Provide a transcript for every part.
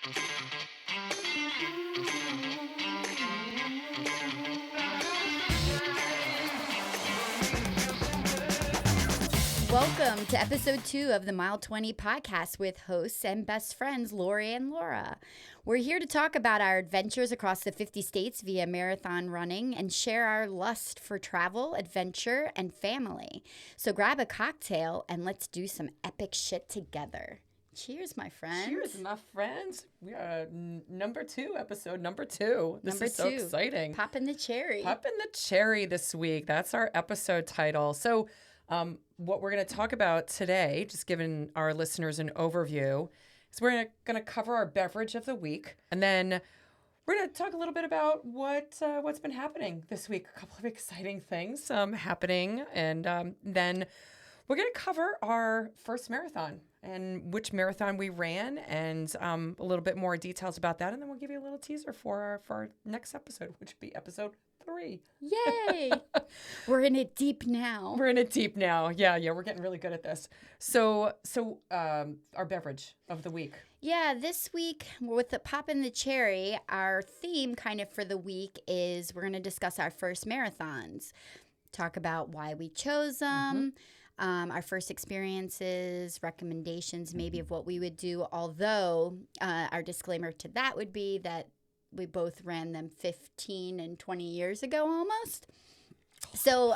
Welcome to episode 2 of the Mile 20 podcast with hosts and best friends Lorri and Laura. We're here to talk about our adventures across the 50 states via marathon running and share our lust for travel, adventure, and family. So grab a cocktail and let's do some epic shit together. Cheers, my friends. Cheers, my friends. We are episode number 2. This is so exciting. Poppin' the cherry. Poppin' the cherry this week. That's our episode title. So what we're going to talk about today, just giving our listeners an overview, is we're going to cover our beverage of the week. And then we're going to talk a little bit about what's been happening this week. A couple of exciting things happening. And then we're going to cover our first marathon and which marathon we ran and a little bit more details about that. And then we'll give you a little teaser for our next episode, which will be episode 3. Yay! We're in it deep now. Yeah, we're getting really good at this. So our beverage of the week. Yeah, this week with the Poppin' the Cherry, our theme kind of for the week is we're going to discuss our first marathons, talk about why we chose them, our first experiences, recommendations maybe of what we would do, although our disclaimer to that would be that we both ran them 15 and 20 years ago almost. So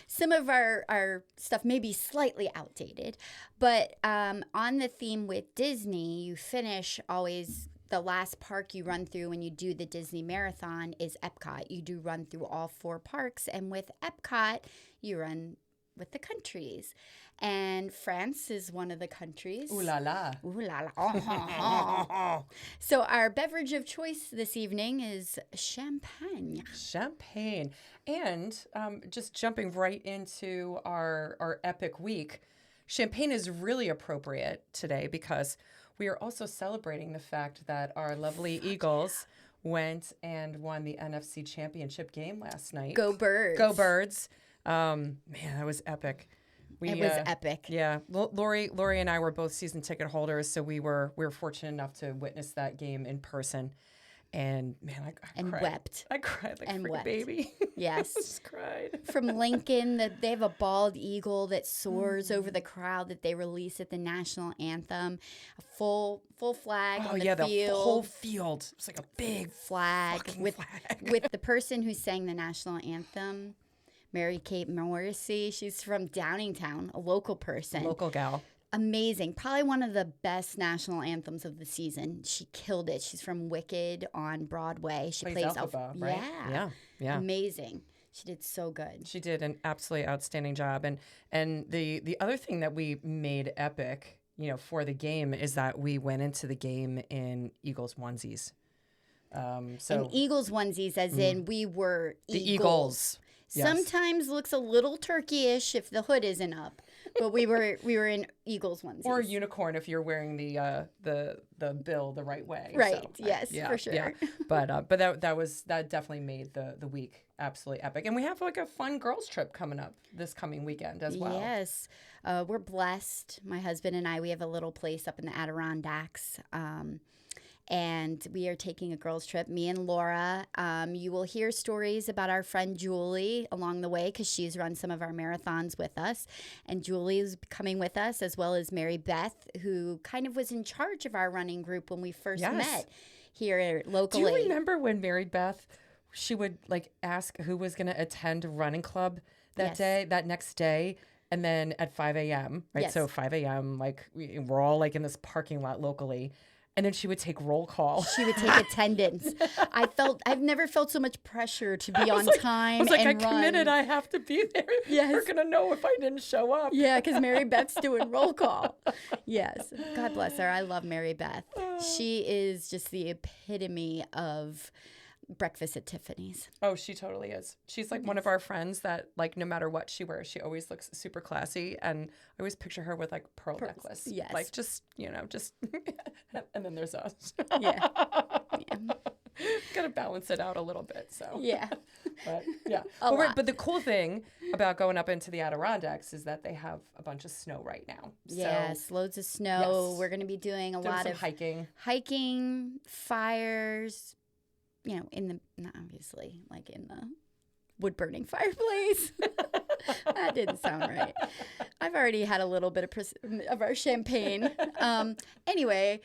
some of our stuff may be slightly outdated, but on the theme with Disney, you finish always the last park you run through when you do the Disney Marathon is Epcot. You do run through all 4 parks, and with Epcot, you run with the countries. And France is one of the countries. Ooh la la. Ooh la la. So our beverage of choice this evening is champagne. Champagne. And just jumping right into our epic week, champagne is really appropriate today because we are also celebrating the fact that our lovely Eagles went and won the NFC Championship game last night. Go Birds. Go Birds. Man, that was epic. It was epic. Yeah. Lorri and I were both season ticket holders, so we were fortunate enough to witness that game in person. And man, I cried. Wept. I cried like a freaking baby. Yes. I just cried. From Lincoln, they have a bald eagle that soars over the crowd that they release at the national anthem. A full flag on the field. The whole field. It's like a big flag with the person who sang the national anthem, Mary Kate Morrissey. She's from Downingtown, a local person. Local gal. Amazing. Probably one of the best national anthems of the season. She killed it. She's from Wicked on Broadway. She plays Elphaba, right? Yeah. Amazing. She did so good. She did an absolutely outstanding job. And the other thing that we made epic, for the game is that we went into the game in Eagles onesies. And Eagles onesies, as in we were the Eagles. Yes. Sometimes looks a little turkey-ish if the hood isn't up, but we were in Eagles onesies. Or a unicorn if you're wearing the bill the right way. Right. So, yes, for sure. Yeah. But that definitely made the week absolutely epic. And we have like a fun girls trip coming up this coming weekend as well. Yes, we're blessed. My husband and I, we have a little place up in the Adirondacks. And we are taking a girls' trip, me and Laura. You will hear stories about our friend Julie along the way because she's run some of our marathons with us. And Julie is coming with us, as well as Mary Beth, who kind of was in charge of our running group when we first met here locally. Do you remember when Mary Beth, she would like ask who was going to attend running club that next day? And then at 5 a.m., right? Yes. So 5 a.m., like we're all like in this parking lot locally. And then she would take roll call. She would take attendance. I've never felt so much pressure to be on time. I was like, and I committed. I have to be there. Yes. They're going to know if I didn't show up. Yeah, because Mary Beth's doing roll call. Yes. God bless her. I love Mary Beth. She is just the epitome of breakfast at Tiffany's. Oh, she totally is. She's like one of our friends that like no matter what she wears, she always looks super classy. And I always picture her with like pearl necklace. Yes. Like just, and then there's us. Yeah. gotta balance it out a little bit. So Yeah. but yeah. A lot. But the cool thing about going up into the Adirondacks is that they have a bunch of snow right now. Yes, So, loads of snow. yes. We're going to be doing a Doing lot some of hiking. fires, in the, not obviously, like in the wood burning fireplace. That didn't sound right. I've already had a little bit of our champagne. Anyway,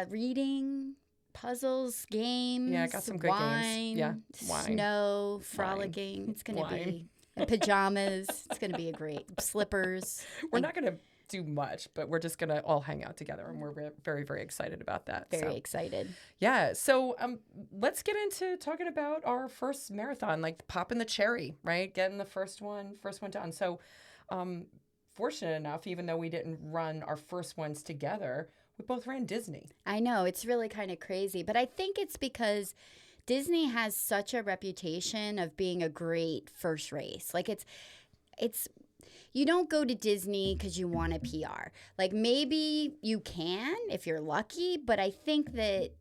reading, puzzles, games. Yeah, I got some good wine, games. Yeah, wine. Snow, frolicking. It's going to Wine. be and pajamas. It's going to be a great slippers. We're not going to do much, but we're just going to all hang out together, and we're very, very excited about that. Very excited. Yeah. So let's get into talking about our first marathon, like popping the cherry, right? Getting the first one done. So fortunate enough, even though we didn't run our first ones together, we both ran Disney. I know. It's really kind of crazy, but I think it's because Disney has such a reputation of being a great first race. Like it's you don't go to Disney because you want a PR. Like maybe you can if you're lucky, but I think that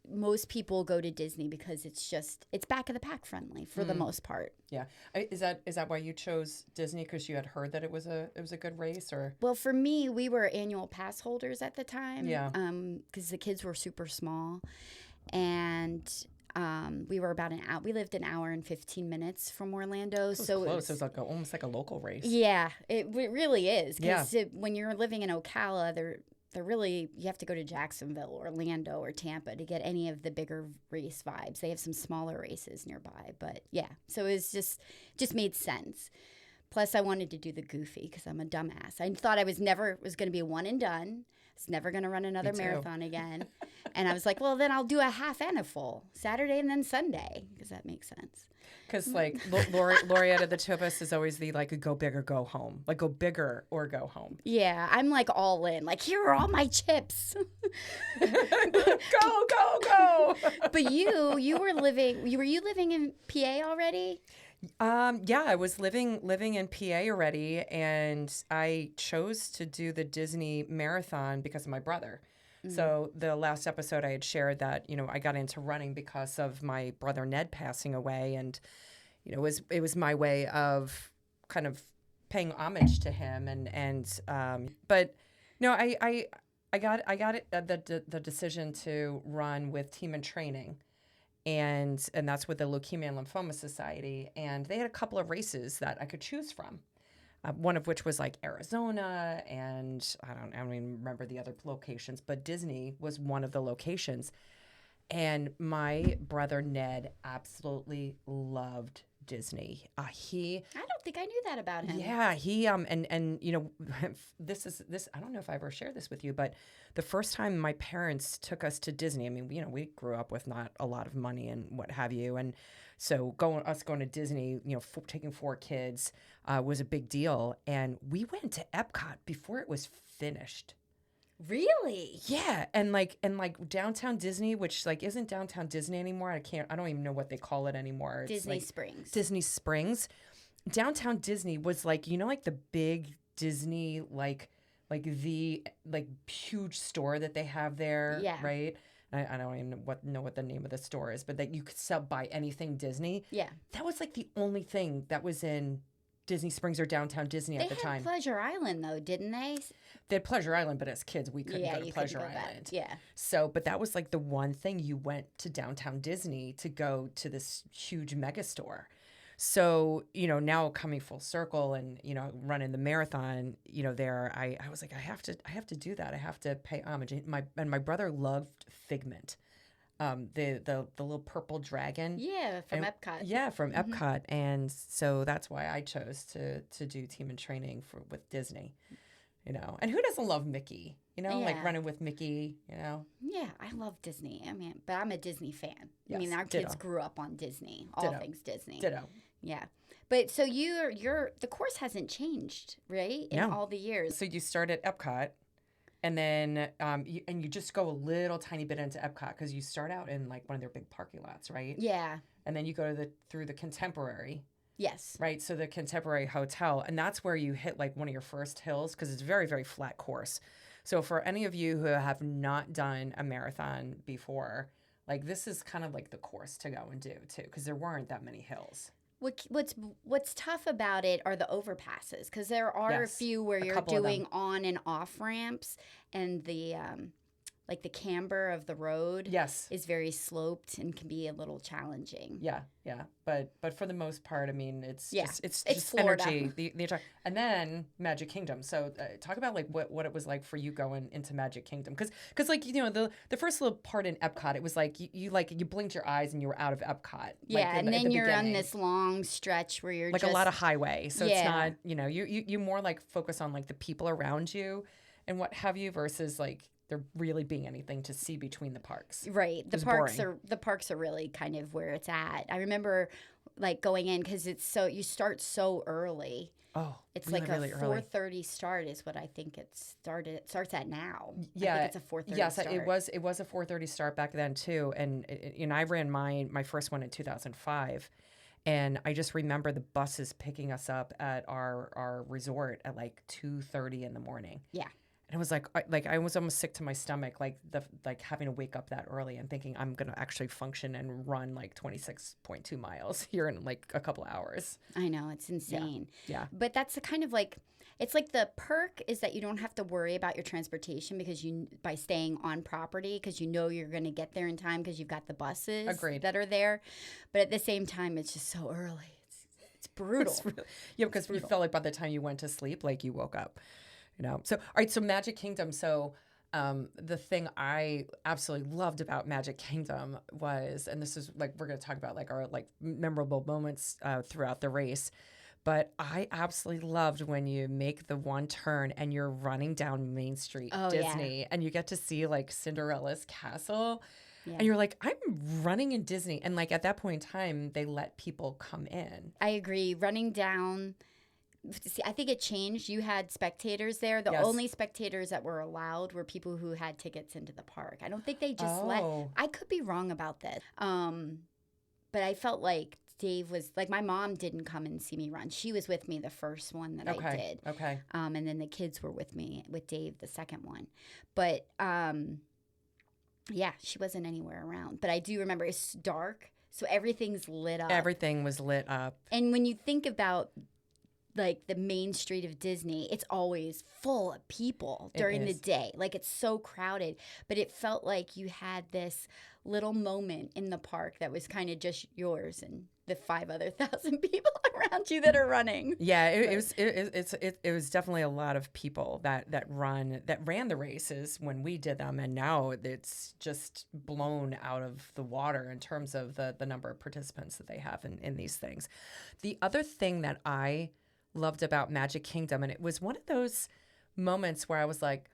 most people go to Disney because it's back of the pack friendly for the most part. Yeah. Is that why you chose Disney? Because you had heard that it was a good race, or? Well, for me, we were annual pass holders at the time. Yeah. Because the kids were super small, and we were about we lived an hour and 15 minutes from Orlando. So close. It was like almost like a local race. Yeah, it really is. Yeah. Because when you're living in Ocala, they're really, you have to go to Jacksonville, Orlando, or Tampa to get any of the bigger race vibes. They have some smaller races nearby, but yeah. So it was just made sense. Plus, I wanted to do the goofy because I'm a dumbass. I thought I was going to be a one and done. I was never going to run another marathon again. And I was like, well, then I'll do a half and a full, Saturday and then Sunday, because that makes sense. Because like Lorri out of the two of us is always the like go big or go home, like go bigger or go home. Yeah, I'm like all in. Like, here are all my chips. Go. But were you living in PA already? Yeah, I was living in PA already, and I chose to do the Disney marathon because of my brother. So the last episode I had shared that, I got into running because of my brother Ned passing away, and it was my way of kind of paying homage to him, but no, I got the decision to run with Team in Training. And that's with the Leukemia and Lymphoma Society, and they had a couple of races that I could choose from. One of which was like Arizona, and I don't even remember the other locations, but Disney was one of the locations. And my brother Ned absolutely loved Disney. I don't think I knew that about him. Yeah, he this I don't know if I ever shared this with you, but the first time my parents took us to Disney, I mean, we grew up with not a lot of money and what have you, and so going to Disney, taking 4 kids was a big deal, and we went to Epcot before it was finished. Really? Yeah, and like downtown Disney, which like isn't downtown Disney anymore. I don't even know what they call it anymore. It's Disney like Springs. Disney Springs. Downtown Disney was like, like the big Disney like the huge store that they have there, Yeah. right? I don't even know what the name of the store is, but that you could buy anything Disney. Yeah. That was like the only thing that was in Disney Springs or downtown Disney at the time. They had Pleasure Island, though, didn't they? They had Pleasure Island, but as kids, we couldn't go to Pleasure Island. Yeah. So, but that was like the one thing you went to downtown Disney to go to this huge mega store. So, now coming full circle and, running the marathon, there, I was like, I have to do that. I have to pay homage. And my brother loved Figment. The little purple dragon. Yeah, from Epcot. Yeah, from Epcot. And so that's why I chose to do Team in Training with Disney. And who doesn't love Mickey? Like running with Mickey, Yeah, I love Disney. I mean, but I'm a Disney fan. Yes, I mean, our ditto. kids grew up on Disney. All Ditto. things Disney. Ditto. Yeah. But so the course hasn't changed, right? In all the years. So you start at Epcot, and then you just go a little tiny bit into Epcot because you start out in like one of their big parking lots, right? Yeah. And then you go through the Contemporary. Yes. Right. So the Contemporary Hotel, and that's where you hit like one of your first hills because it's a very, very flat course. So for any of you who have not done a marathon before, like this is kind of like the course to go and do too, because there weren't that many hills. What's tough about it are the overpasses, because there are a few where you're doing on and off ramps, and the like the camber of the road is very sloped and can be a little challenging. Yeah. But for the most part, I mean, it's just Florida. energy. And then Magic Kingdom. So talk about like what it was like for you going into Magic Kingdom, because like the first little part in Epcot, it was like you blinked your eyes and you were out of Epcot. Yeah, and then you're on this long stretch where you're like just, a lot of highway. So it's not you more like focus on like the people around you and what have you, versus like there really being anything to see between the parks. Right. The parks are really kind of where it's at. I remember like going in, because you start so early. Oh, it's really, like a really 4:30 start is what I think it starts at now. Yeah, I think it's a 4:30 yes, start. it was a 4:30 start back then too, and I ran my first one in 2005. And I just remember the buses picking us up at our resort at like 2:30 in the morning. Yeah. And it was like I was almost sick to my stomach, like having to wake up that early and thinking I'm going to actually function and run like 26.2 miles here in like a couple hours. I know, it's insane. Yeah. But that's the kind of like, it's like the perk is that you don't have to worry about your transportation by staying on property, because you're going to get there in time because you've got the buses that are there. But at the same time, it's just so early. It's brutal. Because you felt like by the time you went to sleep, like you woke up. So all right, so Magic Kingdom. So the thing I absolutely loved about Magic Kingdom was, and this is like we're going to talk about like our like memorable moments throughout the race, but I absolutely loved when you make the one turn and you're running down Main Street, Disney, and you get to see like Cinderella's castle. Yeah. And you're like, I'm running in Disney. And like at that point in time, they let people come in. I agree. Running down. See, I think it changed. You had spectators there. The only spectators that were allowed were people who had tickets into the park. I don't think they just I could be wrong about this. But I felt like Dave was, like, my mom didn't come and see me run. She was with me the first one that I did. Okay. And then the kids were with me, with Dave, the second one. But, yeah, she wasn't anywhere around. But I do remember it's dark, so everything's lit up. Everything was lit up. And when you think about like the main street of Disney, it's always full of people during the day. Like it's so crowded, but it felt like you had this little moment in the park that was kind of just yours and the 5,000 people around you that are running. Yeah, it was definitely a lot of people that ran the races when we did them, and now it's just blown out of the water in terms of the number of participants that they have in these things. The other thing that I loved about Magic Kingdom, and it was one of those moments where I was like,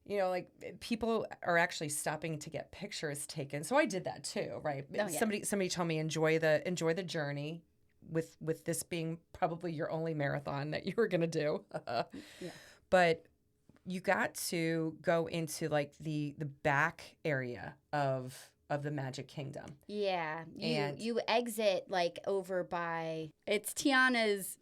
like people are actually stopping to get pictures taken. So I did that too, right? Oh, yeah. Somebody told me enjoy the journey, with this being probably your only marathon that you were gonna do. Yeah. But you got to go into like the back area of the Magic Kingdom. Yeah. You exit like over by, it's Tiana's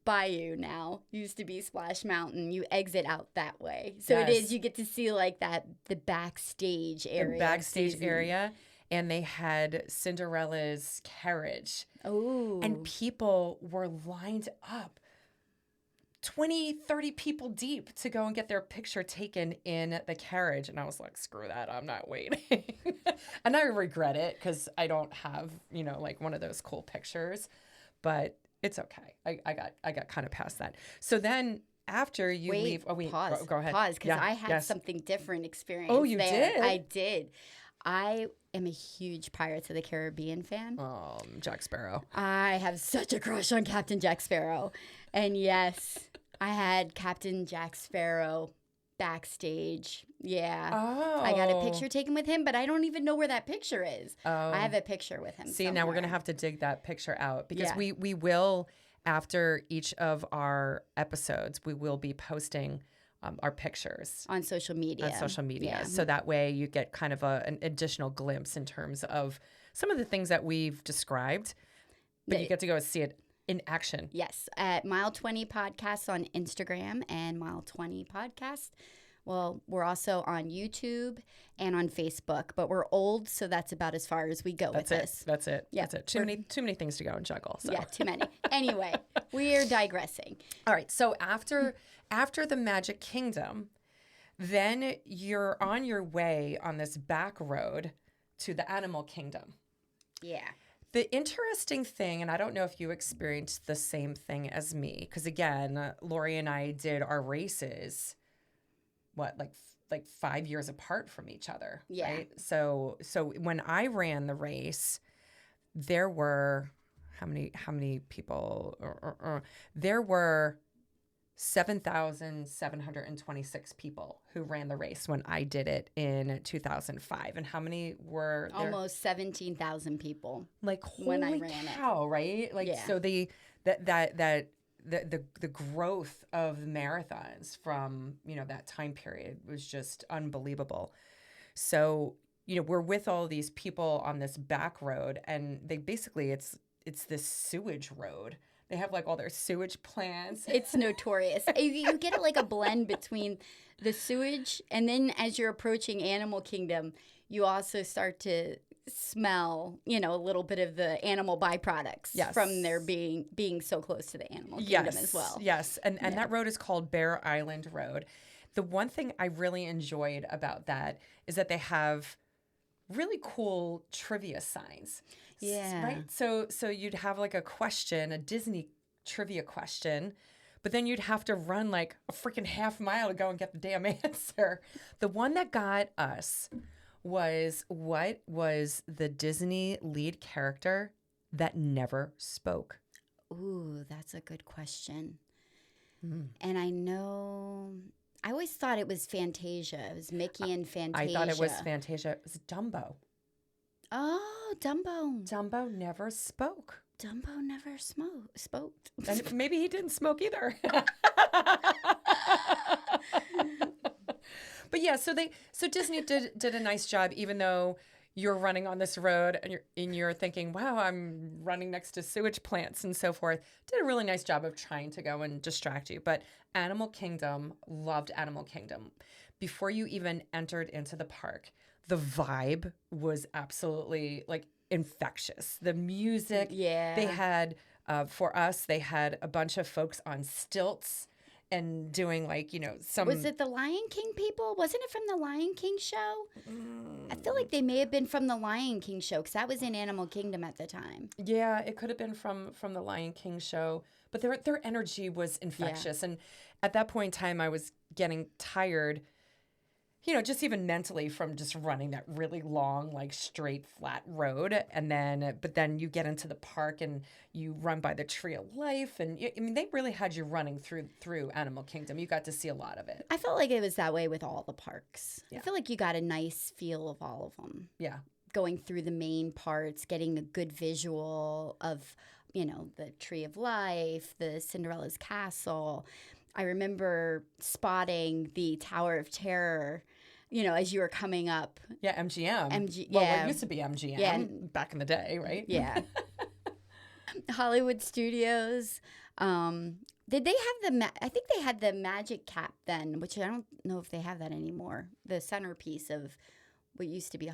Bayou now. Used to be Splash Mountain. You exit out that way. So It is, you get to see like the backstage area. And they had Cinderella's carriage. Oh. And people were lined up 20, 30 people deep to go and get their picture taken in the carriage. And I was like, screw that, I'm not waiting. And I regret it because I don't have, like one of those cool pictures. But it's okay. I got kind of past that. So then after you leave, pause. Go ahead. Pause, because I had something different experience. Oh, you there. did? I did. I am a huge Pirates of the Caribbean fan. Jack Sparrow. I have such a crush on Captain Jack Sparrow. And yes, I had Captain Jack Sparrow backstage. Yeah. Oh. I got a picture taken with him, but I don't even know where that picture is. Oh. I have a picture with him See, somewhere. now we're going to have to dig that picture out because we will, after each of our episodes, we will be posting our pictures on social media. Yeah. So that way you get kind of an additional glimpse in terms of some of the things that we've described, but you get to go see it in action. Yes. At Mile 20 Podcast on Instagram and Mile 20 Podcast Well, we're also on YouTube and on Facebook, but we're old, so that's about as far as we go with this. That's it. Yeah, That's it. Too many things to go and juggle. So. Yeah, too many. Anyway, we are digressing. All right. So after the Magic Kingdom, then you're on your way on this back road to the Animal Kingdom. Yeah. The interesting thing, and I don't know if you experienced the same thing as me, because again, Lorri and I did our races, like 5 years apart from each other, Yeah. right? So when I ran the race, there were how many people? There were 7,726 people who ran the race when I did it in 2005. And how many were there? Almost 17,000 people. Like, when I holy ran cow, right? Like, Yeah. so the growth of marathons from, that time period was just unbelievable. So, we're with all these people on this back road, and they basically, it's this sewage road. They have like all their sewage plants. It's notorious. You get like a blend between the sewage, and then as you're approaching Animal Kingdom, you also start to smell, a little bit of the animal byproducts from their being so close to the Animal Kingdom as well. Yes, and that road is called Bear Island Road. The one thing I really enjoyed about that is that they have really cool trivia signs. Yeah. Right? So you'd have like a question, a Disney trivia question, but then you'd have to run like a freaking half mile to go and get the damn answer. The one that got us was, what was the Disney lead character that never spoke? Ooh, that's a good question. And I always thought it was Fantasia. It was Mickey and Fantasia. I thought it was Fantasia. It was Dumbo. Oh, Dumbo. Dumbo never spoke. Dumbo never spoke. And maybe he didn't smoke either. But yeah, so Disney did a nice job, even though you're running on this road and you're thinking, wow, I'm running next to sewage plants and so forth. Did a really nice job of trying to go and distract you. But Animal Kingdom, loved Animal Kingdom. Before you even entered into the park, the vibe was absolutely like infectious. The music, they had, for us, they had a bunch of folks on stilts and doing like, some. Was it the Lion King people? Wasn't it from the Lion King show? I feel like they may have been from the Lion King show because that was in Animal Kingdom at the time. Yeah, it could have been from the Lion King show, but their energy was infectious. And at that point in time, I was getting tired, just even mentally from just running that really long, like straight flat road. But then you get into the park and you run by the Tree of Life. And they really had you running through Animal Kingdom. You got to see a lot of it. I felt like it was that way with all the parks. Yeah. I feel like you got a nice feel of all of them. Yeah. Going through the main parts, getting a good visual of, the Tree of Life, the Cinderella's castle. I remember spotting the Tower of Terror, as you were coming up. Yeah, MGM. Well, it used to be MGM back in the day, right? Yeah. Hollywood Studios. Did they have I think they had the Magic Cap then, which I don't know if they have that anymore. The centerpiece of what used to be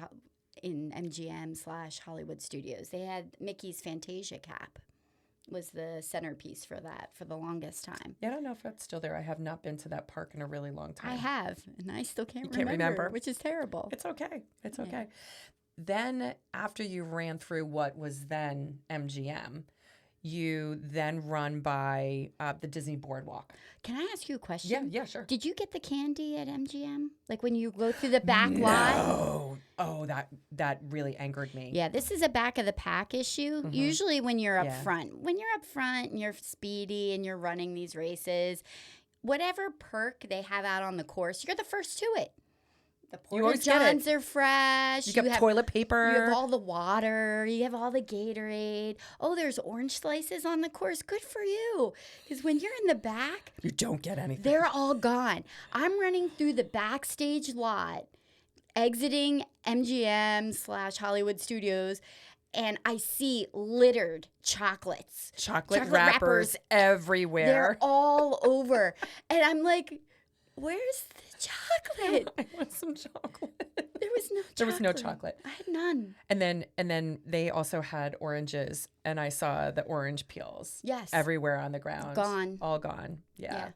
in MGM/Hollywood Studios. They had Mickey's Fantasia Cap was the centerpiece for that for the longest time. Yeah, I don't know if that's still there. I have not been to that park in a really long time. I have, and I still can't remember. remember, which is terrible. It's okay. It's okay. Then after you ran through what was then MGM, you then run by the Disney Boardwalk. Can I ask you a question? Yeah, sure. Did you get the candy at MGM? Like when you go through the back lot? No. Oh, that really angered me. Yeah, this is a back of the pack issue. Mhm. Usually when you're up front. When you're up front and you're speedy and you're running these races, whatever perk they have out on the course, you're the first to it. The Porta-Johns are fresh. You have toilet paper. You have all the water. You have all the Gatorade. Oh, there's orange slices on the course. Good for you. Because when you're in the back, you don't get anything. They're all gone. I'm running through the backstage lot, exiting MGM/Hollywood Studios, and I see littered chocolates. Chocolate wrappers everywhere. They're all over. And I'm like, Where's the chocolate? I want some chocolate. There was no chocolate. There was no chocolate. I had none. And then they also had oranges, and I saw the orange peels. Yes. Everywhere on the ground. Gone. All gone. Yeah.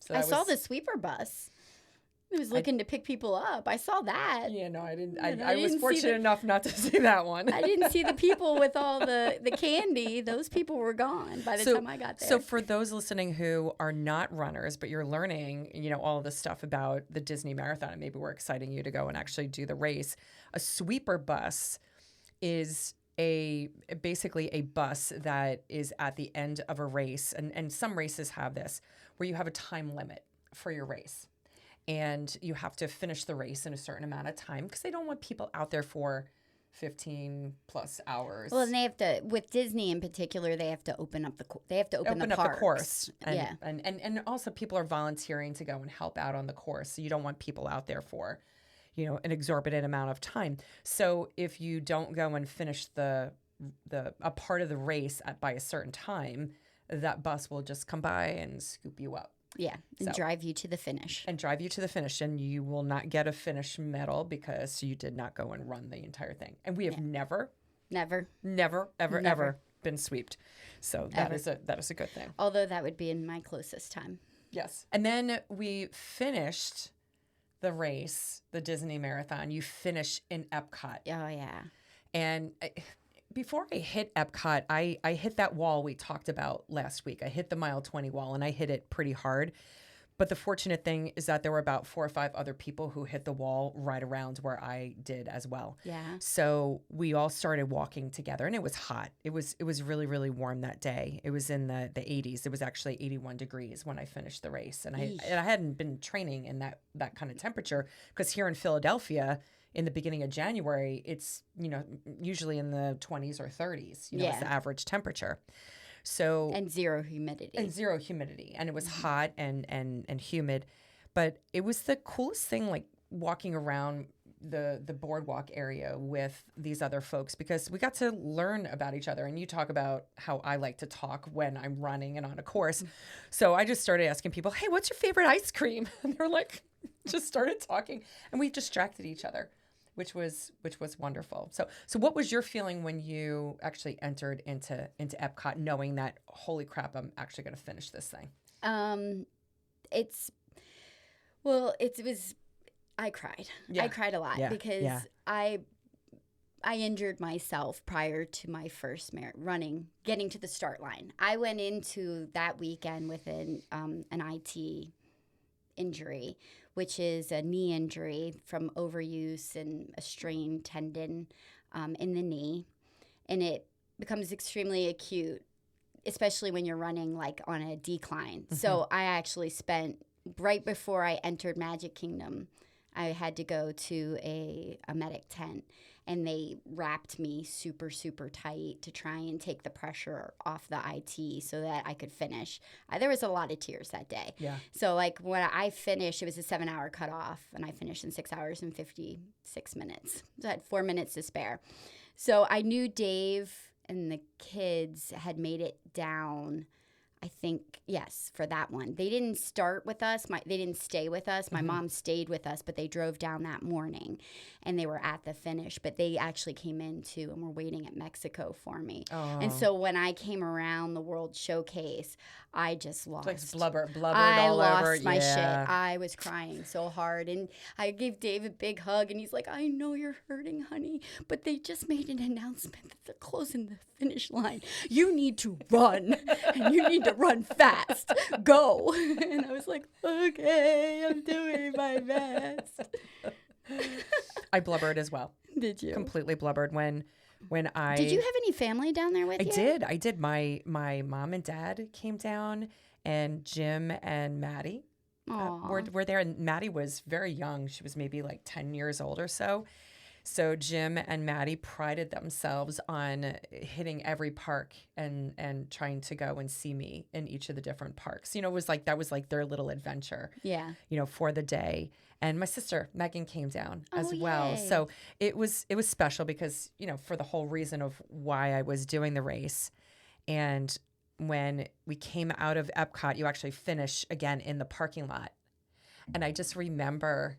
So I saw the sweeper bus. It was looking to pick people up. I saw that. Yeah, no, I didn't. And I was didn't see fortunate enough not to see that one. I didn't see the people with all the candy. Those people were gone by the time I got there. So for those listening who are not runners, but you're learning, all this stuff about the Disney Marathon, and maybe we're exciting you to go and actually do the race, a sweeper bus is basically a bus that is at the end of a race. And some races have this, where you have a time limit for your race. And you have to finish the race in a certain amount of time because they don't want people out there for 15 plus hours. Well, and they have to, with Disney in particular, they have to open up the open up the course. Yeah. And also people are volunteering to go and help out on the course. So you don't want people out there for, an exorbitant amount of time. So if you don't go and finish a part of the race by a certain time, that bus will just come by and scoop you up. Yeah, and drive you to the finish. And you will not get a finish medal because you did not go and run the entire thing. And we have never, ever been swept. So that is a good thing. Although that would be in my closest time. Yes. And then we finished the race, the Disney Marathon. You finish in Epcot. Oh, yeah. And before I hit Epcot, I hit that wall we talked about last week. I hit the mile 20 wall, and I hit it pretty hard. But the fortunate thing is that there were about 4 or 5 other people who hit the wall right around where I did as well. Yeah. So we all started walking together, and it was hot. It was really, really warm that day. It was in the 80s. It was actually 81 degrees when I finished the race. And I hadn't been training in that kind of temperature because here in Philadelphia, in the beginning of January, it's, usually in the 20s or 30s, it's the average temperature. So and zero humidity. And it was hot and humid. But it was the coolest thing, like walking around the boardwalk area with these other folks, because we got to learn about each other. And you talk about how I like to talk when I'm running and on a course. So I just started asking people, hey, what's your favorite ice cream? And they're like, just started talking, and we distracted each other, which was wonderful. So what was your feeling when you actually entered into Epcot, knowing that, holy crap, I'm actually going to finish this thing? I cried. Yeah. I cried a lot because Yeah. I injured myself prior to my first getting to the start line. I went into that weekend with an IT injury, which is a knee injury from overuse and a strained tendon in the knee. And it becomes extremely acute, especially when you're running like on a decline. Mm-hmm. So I actually spent, right before I entered Magic Kingdom, I had to go to a medic tent, and they wrapped me super, super tight to try and take the pressure off the IT so that I could finish. There was a lot of tears that day. Yeah. So like when I finished, it was a 7-hour cutoff, and I finished in 6 hours and 56 minutes. So I had 4 minutes to spare. So I knew Dave and the kids had made it down, I think, yes, for that one. They didn't start with us. They didn't stay with us. My mom stayed with us, but they drove down that morning, and they were at the finish. But they actually came in, too, and were waiting at Mexico for me. Oh. And so when I came around the World Showcase, I just lost. Like blubbered all over. I lost my shit. I was crying so hard. And I gave Dave a big hug, and he's like, I know you're hurting, honey, but they just made an announcement that they're closing the finish line. You need to run, and you need to run fast. Go. And I was like, okay, I'm doing my best. I blubbered as well. Did you? Completely blubbered when I... Did you have any family down there with you? I did. My mom and dad came down, and Jim and Maddie were there. And Maddie was very young. She was maybe like 10 years old or so. So Jim and Maddie prided themselves on hitting every park and trying to go and see me in each of the different parks. It was like, that was like their little adventure. Yeah. For the day. And my sister Megan came down as well. Yay. So it was special because, for the whole reason of why I was doing the race. And when we came out of Epcot, you actually finish again in the parking lot. And I just remember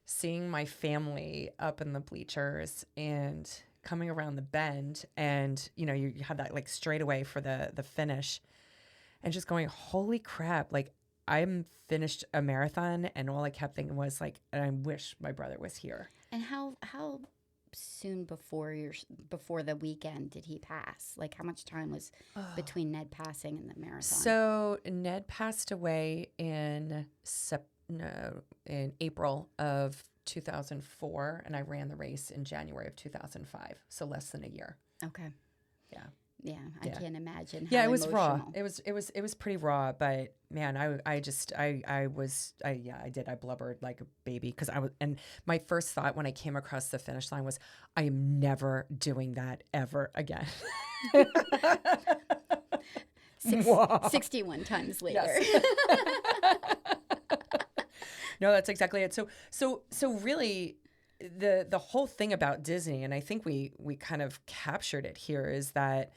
seeing my family up in the bleachers and coming around the bend, and you had that like straightaway for the finish, and just going, holy crap, like I'm finished a marathon, and all I kept thinking was like, I wish my brother was here. And how soon before the weekend did he pass? Like how much time was between Ned passing and the marathon? So Ned passed away in April of 2004, and I ran the race in January of 2005. So less than a year. Okay. Yeah. Yeah, I can't imagine. Yeah, how it was raw. emotional. It was pretty raw, but man, I blubbered like a baby because and my first thought when I came across the finish line was, I am never doing that ever again. 61 times later. Yes. No, that's exactly it. So really, the whole thing about Disney, and I think we kind of captured it here, is that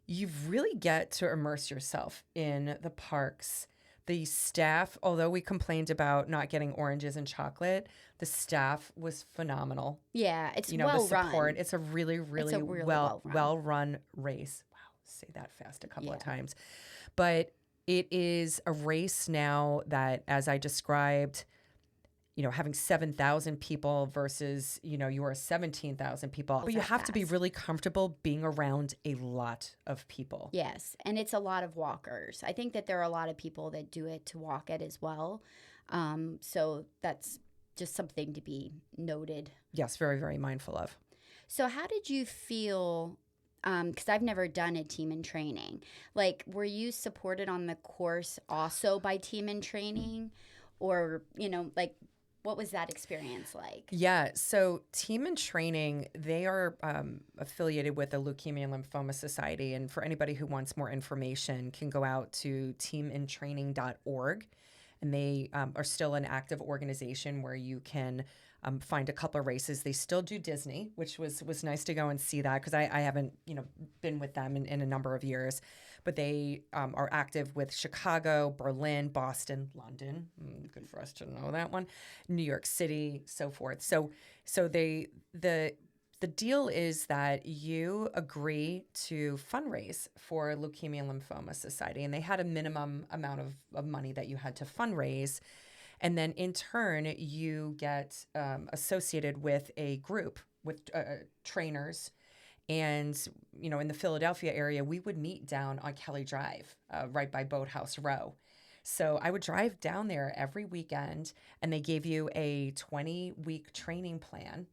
you really get to immerse yourself in the parks. The staff, although we complained about not getting oranges and chocolate, the staff was phenomenal. Yeah, it's the well support. run. It's a really well run race. Wow, say that fast a couple of times. But it is a race now that, as I described, having 7,000 people versus, you are 17,000 people. But you have to be really comfortable being around a lot of people. Yes, and it's a lot of walkers. I think that there are a lot of people that do it to walk it as well. So that's just something to be noted. Yes, very, very mindful of. So how did you feel? Because I've never done a team in training. Like, were you supported on the course also by team in training? Or, like, what was that experience like? Yeah, so Team in Training, they are affiliated with the Leukemia and Lymphoma Society. And for anybody who wants more information, can go out to teamintraining.org. And they are still an active organization where you can find a couple of races. They still do Disney, which was nice to go and see that, because I haven't been with them in a number of years. But they are active with Chicago, Berlin, Boston, London. Good for us to know that one. New York City, so forth. So the deal is that you agree to fundraise for Leukemia and Lymphoma Society, and they had a minimum amount of money that you had to fundraise. And then in turn, you get associated with a group with trainers. And, in the Philadelphia area, we would meet down on Kelly Drive, right by Boathouse Row. So I would drive down there every weekend, and they gave you a 20-week training plan.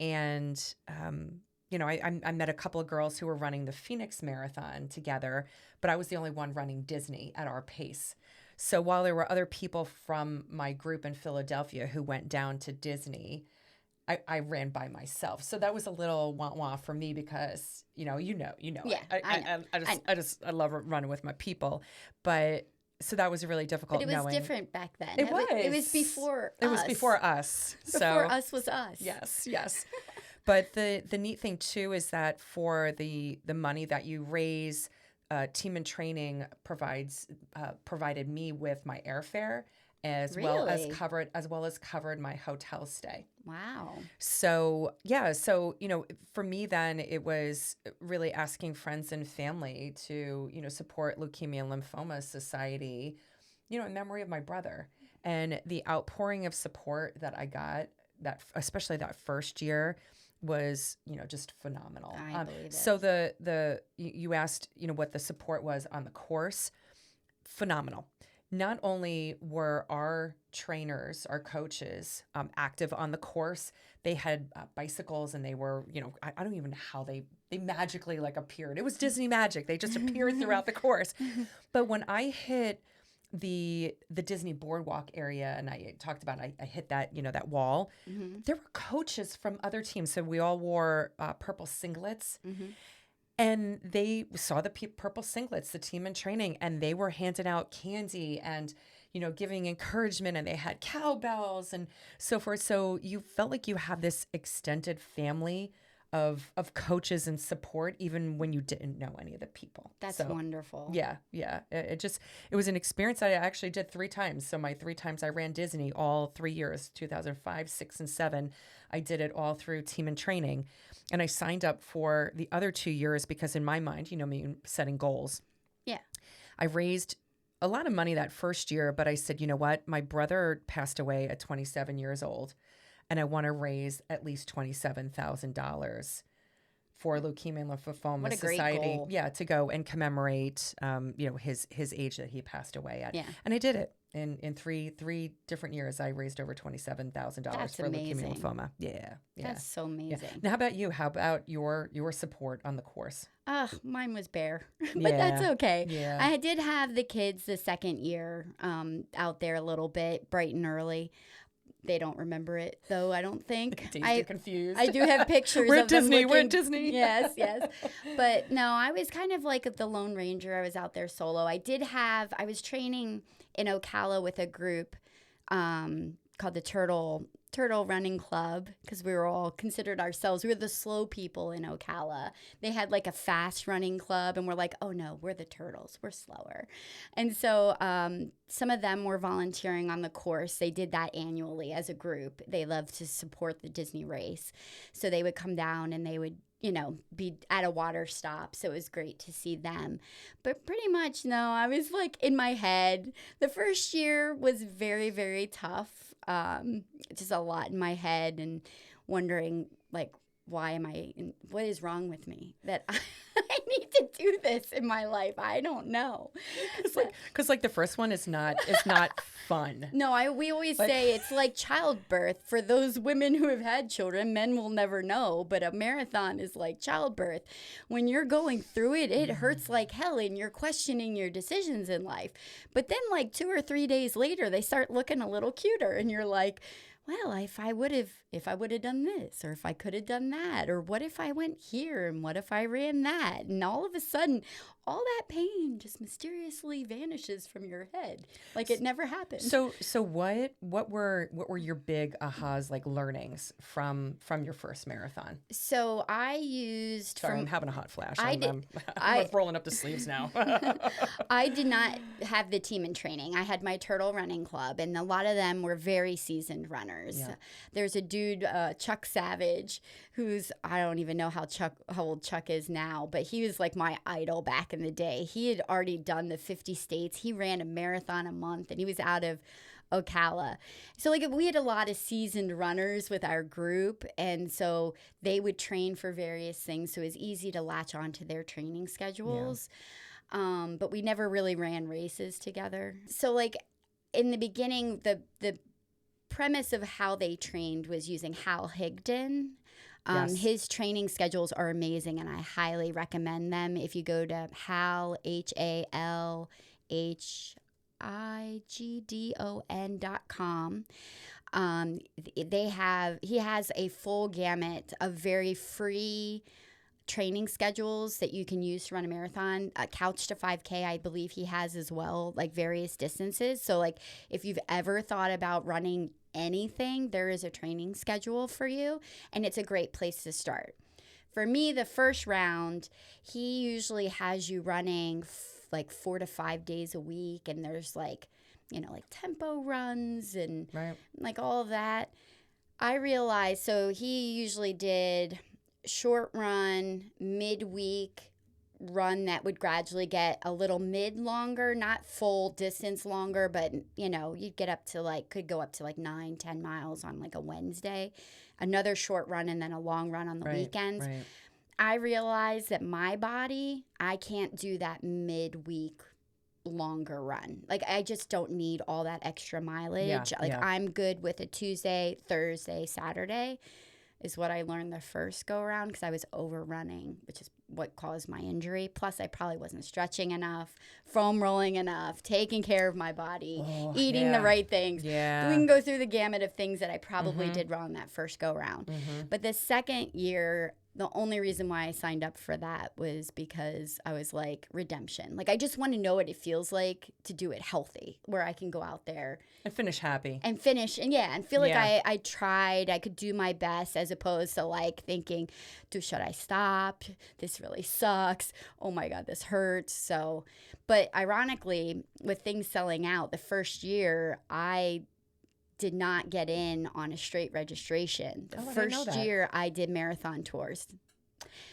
And, I met a couple of girls who were running the Phoenix Marathon together, but I was the only one running Disney at our pace. So while there were other people from my group in Philadelphia who went down to Disney, I ran by myself. So that was a little wah-wah for me because, Yeah, I love running with my people. But so that was really difficult. But it was different back then. It was. It was before us. It was before us. Before us was us. Yes. But the neat thing too is that for the money that you raise, Team in Training provided me with my airfare as well as covered my hotel stay. Wow. So, for me then it was really asking friends and family to, support Leukemia and Lymphoma Society, in memory of my brother. And the outpouring of support that I got, especially that first year, was, just phenomenal. I believe it. So you asked, what the support was on the course. Phenomenal. Not only were our trainers, our coaches, active on the course, they had bicycles, and they were, I don't even know how they magically appeared. It was Disney magic. They just appeared throughout the course. But when I hit the Disney boardwalk area, and I talked about, I hit that, that wall, there were coaches from other teams. So we all wore purple singlets. And they saw the purple singlets, the Team in Training, and they were handing out candy and, giving encouragement, and they had cowbells and so forth. So you felt like you had this extended family of coaches and support, even when you didn't know any of the people. That's wonderful. Yeah. It was an experience that I actually did 3 times. So my 3 times I ran Disney, all 3 years, 2005, 6, and 7. I did it all through Team and Training. And I signed up for the other 2 years because in my mind, you know me, setting goals. Yeah. I raised a lot of money that first year, but I said, you know what? My brother passed away at 27 years old, and I want to raise at least $27,000 for Leukemia and Lymphoma What a great Society. goal. Yeah, to go and commemorate, his age that he passed away at. Yeah. And I did it in three different years. I raised over $27,000 for amazing. Leukemia and Lymphoma. Yeah. That's so amazing. Yeah. Now, how about you? How about your support on the course? Mine was bare, but Yeah. that's okay. Yeah. I did have the kids the second year out there a little bit, bright and early. They don't remember it, though, I don't think. Daisy confused. I do have pictures We're of at Disney. them We're looking, at Disney. Yes. But no, I was kind of like the Lone Ranger. I was out there solo. I was training in Ocala with a group called the Turtle Running Club, because we were all considered ourselves. We were the slow people in Ocala. They had like a fast running club, and we're like, oh no, we're the turtles. We're slower. And so some of them were volunteering on the course. They did that annually as a group. They love to support the Disney race. So they would come down and they would, be at a water stop. So it was great to see them. But pretty much, no, I was like in my head. The first year was very, very tough. Just a lot in my head and wondering, like, what is wrong with me that I need to do this in my life? I don't know. Because the first one is not fun. No, we always say it's like childbirth. For those women who have had children, men will never know, but a marathon is like childbirth. When you're going through it, it hurts like hell and you're questioning your decisions in life. But then like 2 or 3 days later, they start looking a little cuter and you're like, well, if I would have done this, or if I could have done that, or what if I went here, and what if I ran that? And all of a sudden, all that pain just mysteriously vanishes from your head, like it never happened. So what were your big ahas, like learnings from your first marathon? So I used. Sorry, I'm having a hot flash. I'm rolling up the sleeves now. I did not have the Team in Training. I had my Turtle Running Club, and a lot of them were very seasoned runners. Yeah. There's a dude, Chuck Savage, who's, I don't even know how old Chuck is now, but he was like my idol back in the day. He had already done the 50 states. He ran a marathon a month, and he was out of Ocala. So like we had a lot of seasoned runners with our group, and so they would train for various things. So it was easy to latch onto their training schedules. Yeah. But we never really ran races together. So like in the beginning, the premise of how they trained was using Hal Higdon. Yes. His training schedules are amazing, and I highly recommend them. If you go to halhigdon.com, he has a full gamut of very free training schedules that you can use to run a marathon. Couch to 5K, I believe he has as well, like various distances. So like if you've ever thought about running anything, there is a training schedule for you, and it's a great place to start. For me, the first round, he usually has you running like 4 to 5 days a week, and there's like tempo runs and like all of that. I realized, so he usually did short run, midweek run that would gradually get a little mid longer, not full distance longer, but you'd get up to could go up to 9-10 miles on like a Wednesday, another short run, and then a long run on the weekends. Right. I realized that my body, I can't do that midweek longer run. Like I just don't need all that extra mileage. I'm good with a Tuesday, Thursday, Saturday is what I learned the first go around, because I was overrunning, which is what caused my injury. Plus, I probably wasn't stretching enough, foam rolling enough, taking care of my body, eating the right things. Yeah. We can go through the gamut of things that I probably did wrong that first go around. But the second year, the only reason why I signed up for that was because I was like, redemption. Like, I just want to know what it feels like to do it healthy, where I can go out there And finish happy. and finish and feel like Yeah. I tried, I could do my best, as opposed to like thinking, should I stop? This really sucks. Oh my God, this hurts. So, but ironically, with things selling out the first year, I did not get in on a straight registration. The Oh, I didn't know first that. year I did marathon tours.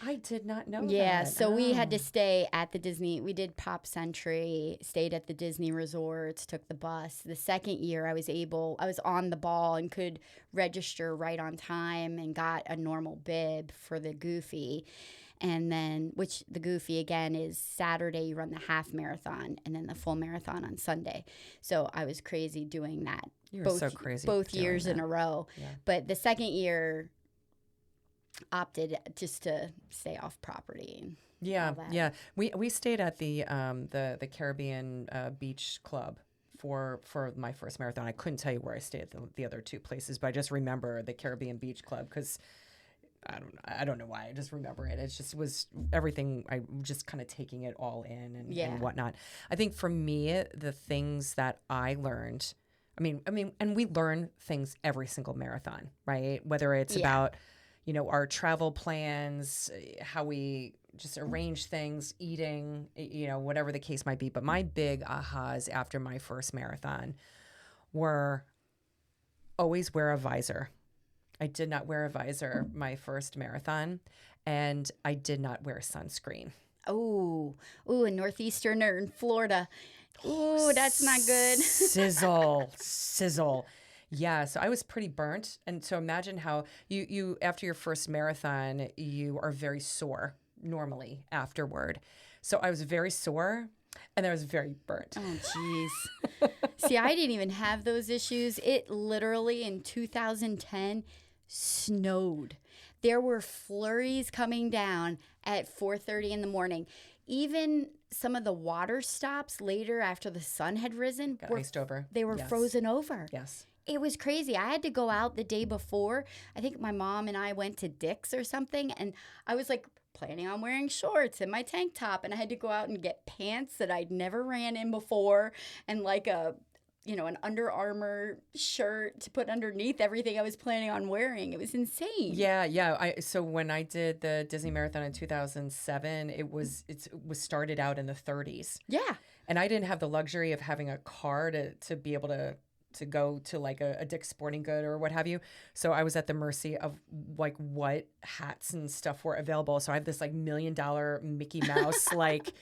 I did not know that. Yeah, so we had to Oh. stay at the Disney. We did Pop Century, stayed at the Disney resorts, took the bus. The second year I was on the ball and could register right on time and got a normal bib for the Goofy. And then, which the Goofy again is Saturday, you run the half marathon and then the full marathon on Sunday. So I was crazy doing that. You were so crazy. Both doing years in that. a row. Yeah. But the second year opted just to stay off property. Yeah, all that. yeah. We stayed at the Caribbean Beach Club for my first marathon. I couldn't tell you where I stayed at the other two places, but I just remember the Caribbean Beach Club because I don't know why. I just remember it. It just was everything. I just kind of taking it all in and whatnot. I think for me, the things that I learned. I mean, and we learn things every single marathon, right? Whether it's about our travel plans, how we just arrange things, eating, whatever the case might be. But my big ahas after my first marathon were always wear a visor. I did not wear a visor my first marathon, and I did not wear sunscreen. Oh, in Northeastern or in Florida. Ooh, that's not good. Sizzle. Yeah, so I was pretty burnt. And so imagine how you after your first marathon, you are very sore normally afterward. So I was very sore and I was very burnt. Oh, jeez. See, I didn't even have those issues. It literally in 2010 snowed. There were flurries coming down at 4:30 in the morning. Even some of the water stops later after the sun had risen Got iced over. They were Yes. frozen over. Yes. It was crazy. I had to go out the day before. I think my mom and I went to Dick's or something, and I was like planning on wearing shorts and my tank top, and I had to go out and get pants that I'd never ran in before and like an Under Armour shirt to put underneath everything I was planning on wearing. It was insane. Yeah. So when I did the Disney Marathon in 2007, it was started out in the 30s. Yeah. And I didn't have the luxury of having a car to be able to go to like a Dick's Sporting Good or what have you. So I was at the mercy of like what hats and stuff were available. So I have this like $1 million Mickey Mouse like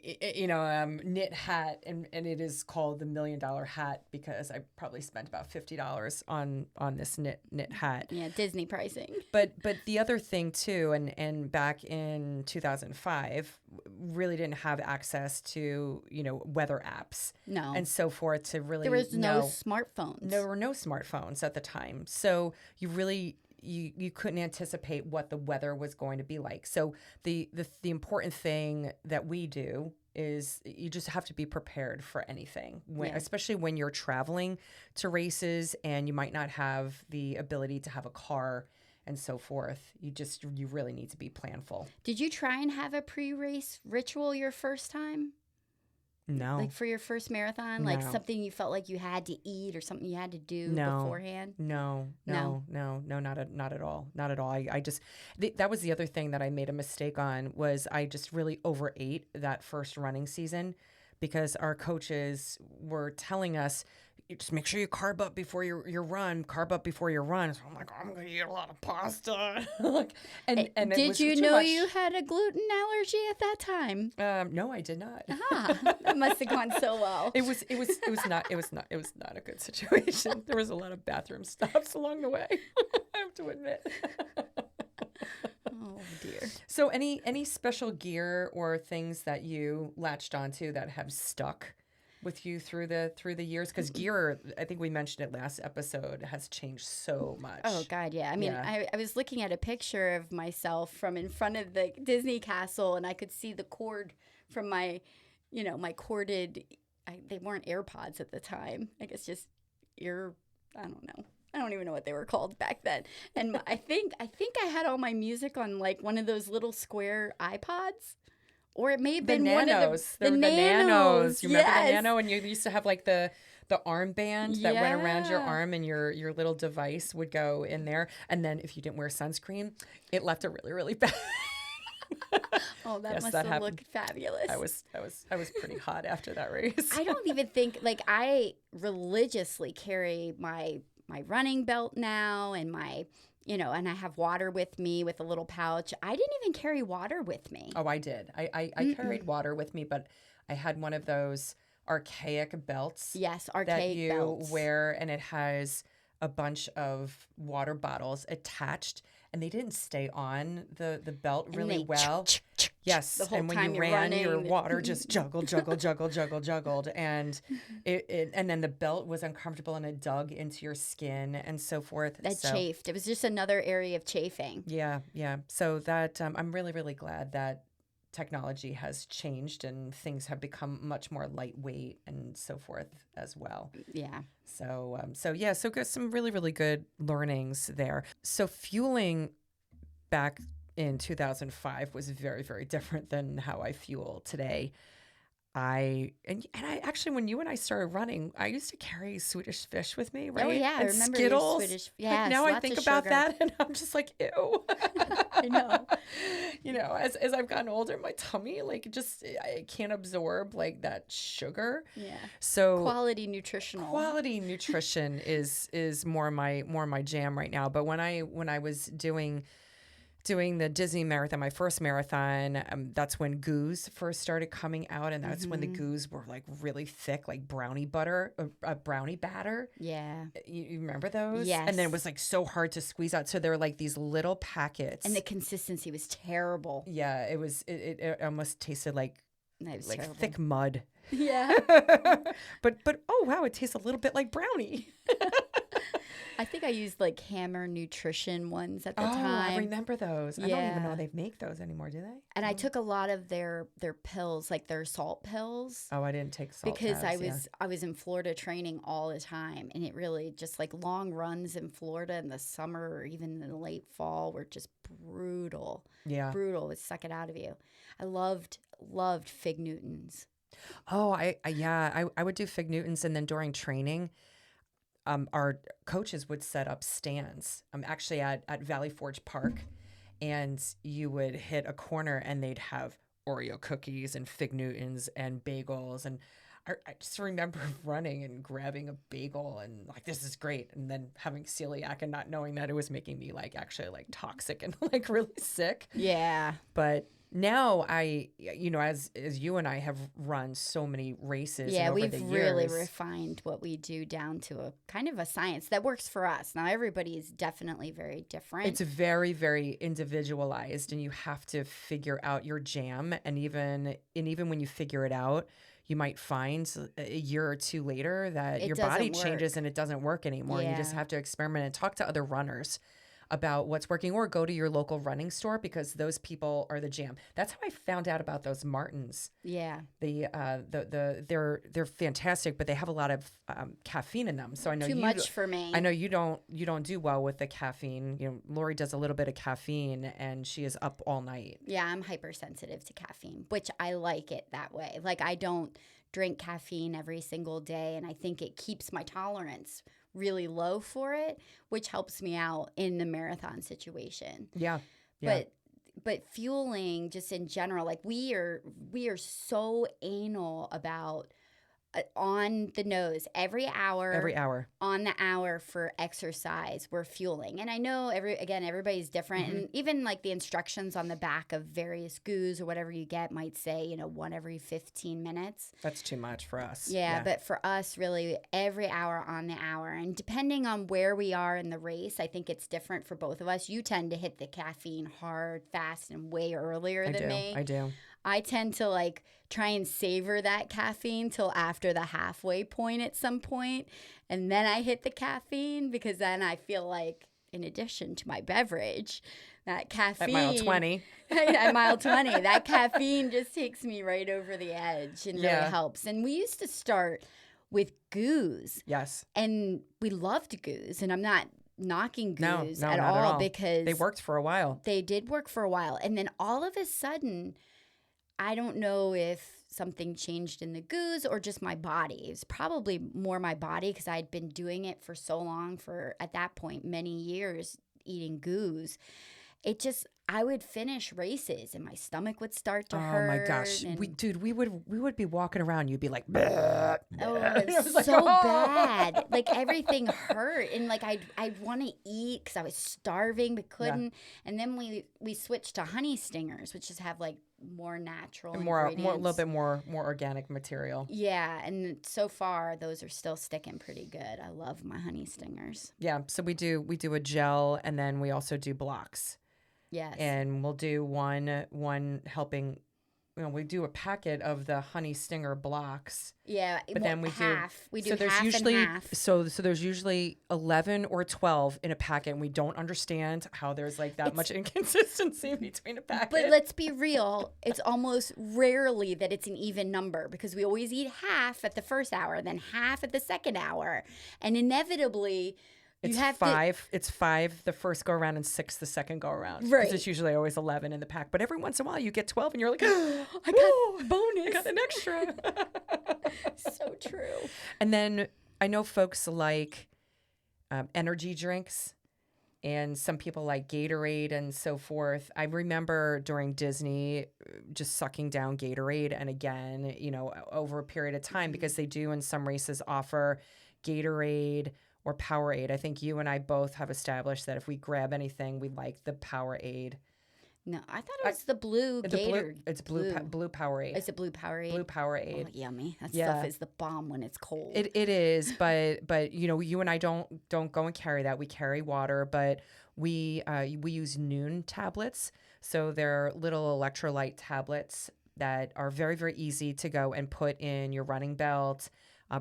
knit hat, and it is called the $1 million hat because I probably spent about $50 on this knit hat. Yeah, Disney pricing. But the other thing too, and back in 2005, really didn't have access to weather apps, No. and so forth to really There was no know. smartphones. There were no smartphones at the time, so you really you couldn't anticipate what the weather was going to be like. So the important thing that we do is you just have to be prepared for anything, especially when you're traveling to races and you might not have the ability to have a car and so forth. You really need to be planful. Did you try and have a pre-race ritual your first time? No. Like for your first marathon? No. Like something you felt like you had to eat or something you had to do beforehand? No, not at all. Not at all. I just, that was the other thing that I made a mistake on was I just really overate that first running season because our coaches were telling us, just make sure you carb up before your run. Carb up before your run. So I'm like, I'm gonna eat a lot of pasta. and did you know you had a gluten allergy at that time? No, I did not. That must have gone so well. It was not a good situation. There was a lot of bathroom stops along the way. I have to admit. Oh dear. So any special gear or things that you latched onto that have stuck with you through the years? Because gear, I think we mentioned it last episode, has changed so much. Oh God, yeah. I mean, I was looking at a picture of myself from in front of the Disney castle, and I could see the cord from my corded. They weren't AirPods at the time. I guess just I don't know. I don't even know what they were called back then. And I think I had all my music on like one of those little square iPods. Or it may have The been nanos. one of the nanos. You remember the yes. nano? And you used to have like the armband that went around your Yeah. arm, and your little device would go in there. And then if you didn't wear sunscreen, it left a really, really bad. Oh, that Yes, must that have happened. looked fabulous. I was pretty hot after that race. I don't even think like I religiously carry my running belt now and my and I have water with me with a little pouch. I didn't even carry water with me. Oh, I did. I carried water with me, but I had one of those archaic belts. Yes, that archaic you belts. wear, and it has a bunch of water bottles attached, and they didn't stay on the belt And really they well. Yes, the whole and when time you you're ran, your running. water just juggled, and and then the belt was uncomfortable and it dug into your skin and so forth. That So, chafed. It was just another area of chafing. yeah. So that I'm really, really glad that technology has changed and things have become much more lightweight and so forth as well. Yeah. So got some really, really good learnings there. So fueling back in 2005 was very, very different than how I fuel today. I actually, when you and I started running, I used to carry Swedish fish with me, right? Oh yeah, I and remember Skittles. your Swedish. Yeah, Now I lots think of about sugar. that, and I'm just like, ew. I know. As I've gotten older, my tummy I can't absorb like that sugar. Yeah. So Quality nutrition is more my jam right now. But when I was doing the Disney marathon, my first marathon, that's when goos first started coming out, and that's when the goos were like really thick, like brownie batter. Yeah. You remember those? Yes. And then it was like so hard to squeeze out. So they were like these little packets. And the consistency was terrible. Yeah, it was. It almost tasted like Terrible. thick mud. Yeah. but oh wow, it tastes a little bit like brownie. I think I used like Hammer Nutrition ones at the Oh, time. I remember those. I don't even know Yeah. they make those anymore, do they? And I took a lot of their pills, like their salt pills. Oh, I didn't take salt Because tabs, I was in Florida training all the time, and it really just like long runs in Florida in the summer or even in the late fall were just brutal. Yeah. Brutal would suck it out of you. I loved Fig Newtons. Oh, I would do Fig Newtons, and then during training, our coaches would set up stands. Actually at Valley Forge Park, and you would hit a corner, and they'd have Oreo cookies and Fig Newtons and bagels, and I just remember running and grabbing a bagel and like, this is great, and then having celiac and not knowing that it was making me like actually like toxic and like really sick. Yeah. But now as you and I have run so many races, Yeah, over we've the really years, refined what we do down to a kind of a science that works for us. Now, everybody is definitely very different. it's very, very individualized, and you have to figure out your jam. And even when you figure it out, you might find a year or two later that your body doesn't changes work. and it doesn't work anymore. You just Yeah. have to experiment and talk to other runners about what's working, or go to your local running store, because those people are the jam. That's how I found out about those Martins. Yeah. They're fantastic, but they have a lot of caffeine in them. So I know Too much for me. I know you don't do well with the caffeine. Lori does a little bit of caffeine, and she is up all night. Yeah, I'm hypersensitive to caffeine, which I like it that way. Like, I don't drink caffeine every single day, and I think it keeps my tolerance really low for it, which helps me out in the marathon situation. Yeah. But fueling just in general, like we are so anal about on the nose every hour on the hour for exercise we're fueling. And I know everybody's different, and even like the instructions on the back of various goos or whatever you get might say 1 every 15 minutes. That's too much for us. Yeah, but for us, really, every hour on the hour. And depending on where we are in the race, I think it's different for both of us. You tend to hit the caffeine hard, fast, and way earlier than me. I do. I tend to like try and savor that caffeine till after the halfway point at some point, and then I hit the caffeine, because then I feel like, in addition to my beverage, that caffeine At mile 20. at mile 20, that caffeine just takes me right over the edge and really helps. And we used to start with goose. Yes. And we loved goose. And I'm not knocking goose no, at not all because they worked for a while. they did work for a while. And then all of a sudden, I don't know if something changed in the goose or just my body. It was probably more my body because I'd been doing it for so long, for at that point many years, eating goose. It just, I would finish races and my stomach would start to hurt. Oh my gosh, and we would be walking around. You'd be like, "Bleh, oh, bleh." it I was like, so "Oh." bad. Like everything hurt, and like I'd want to eat because I was starving but couldn't. And then we switched to honey stingers, which just have like more natural ingredients. A little bit more organic material. Yeah, and so far those are still sticking pretty good. I love my honey stingers. Yeah, so we do a gel, and then we also do blocks. Yes. And we'll do one helping. We do a packet of the honey stinger blocks. Yeah, but then we half. We do so there's half usually and half. so there's usually 11 or 12 in a packet, and we don't understand how there's like that much inconsistency between a packet. But let's be real, it's almost rarely that it's an even number because we always eat half at the first hour, then half at the second hour, and inevitably. It's five. It's 5 the first go around and 6 the second go around. Right. Because it's usually always 11 in the pack. But every once in a while you get 12 and you're like, I got bonus. I got an extra. So true. And then I know folks like energy drinks, and some people like Gatorade and so forth. I remember during Disney just sucking down Gatorade, and again, over a period of time, because they do in some races offer Gatorade or Powerade. I think you and I both have established that if we grab anything, we like the Powerade. No, I thought it was the blue Gator. It's blue Powerade. Is it blue Powerade? Blue Powerade. Oh, yummy. That stuff is the bomb when it's cold. It is, but you and I don't go and carry that. We carry water, but we use Noon tablets. So they're little electrolyte tablets that are very, very easy to go and put in your running belt.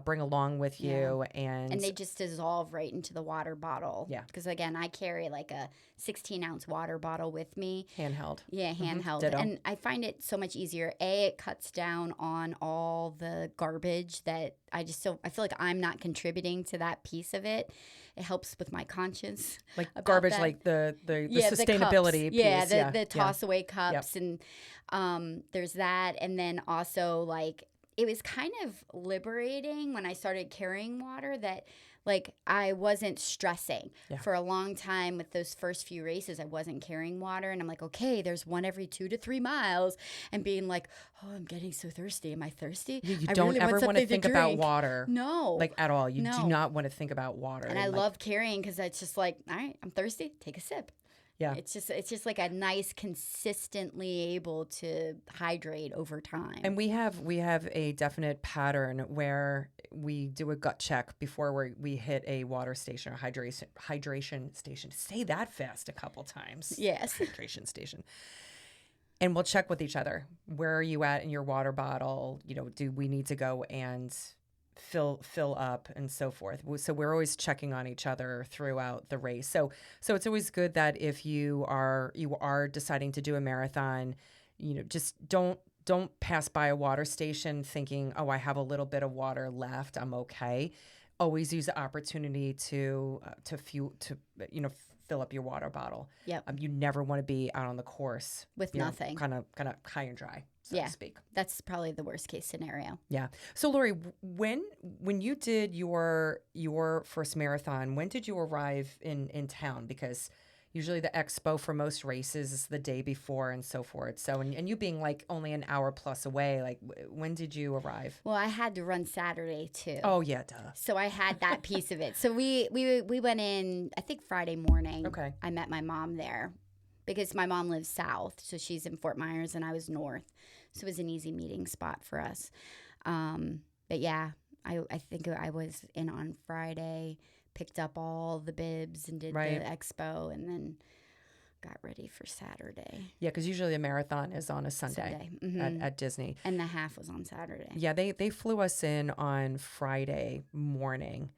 Bring along with you, and they just dissolve right into the water bottle. Yeah, because again, I carry like a 16-ounce water bottle with me, handheld. Yeah, handheld, and I find it so much easier. It cuts down on all the garbage that I feel like I'm not contributing to that piece of it. It helps with my conscience, like garbage, that. Like the sustainability piece. The toss away cups, and there's that, and then also like. It was kind of liberating when I started carrying water that, like, I wasn't stressing. For a long time with those first few races, I wasn't carrying water. And I'm like, okay, there's one every 2 to 3 miles. And being like, oh, I'm getting so thirsty. Am I thirsty? You don't really ever want to think about water. No. Like, at all. You do not want to think about water. And I love carrying because it's just like, all right, I'm thirsty. Take a sip. Yeah. It's just like a nice, consistently able to hydrate over time. And we have a definite pattern where we do a gut check before we hit a water station or hydration station. Say that fast a couple times. Yes. Hydration station. And we'll check with each other. Where are you at in your water bottle? Do we need to go and fill up and so forth. So we're always checking on each other throughout the race. So it's always good that if you are deciding to do a marathon, just don't pass by a water station thinking, oh, I have a little bit of water left, I'm okay. Always use the opportunity to fill up your water bottle. Yep. You never want to be out on the course with nothing, kind of high and dry, so to speak. That's probably the worst case scenario. Yeah. So Lorri, when you did your first marathon, when did you arrive in town? Because usually the expo for most races is the day before and so forth. So, and you being like only an hour plus away, like when did you arrive? Well, I had to run Saturday too. Oh yeah, duh. So I had that piece of it. So we went in, I think Friday morning. Okay. I met my mom there because my mom lives south. So she's in Fort Myers and I was north. So it was an easy meeting spot for us. But yeah, I think I was in on Friday, picked up all the bibs and did the expo, and then got ready for Saturday. Yeah, because usually a marathon is on a Sunday. Mm-hmm. at Disney. And the half was on Saturday. Yeah, they flew us in on Friday morning.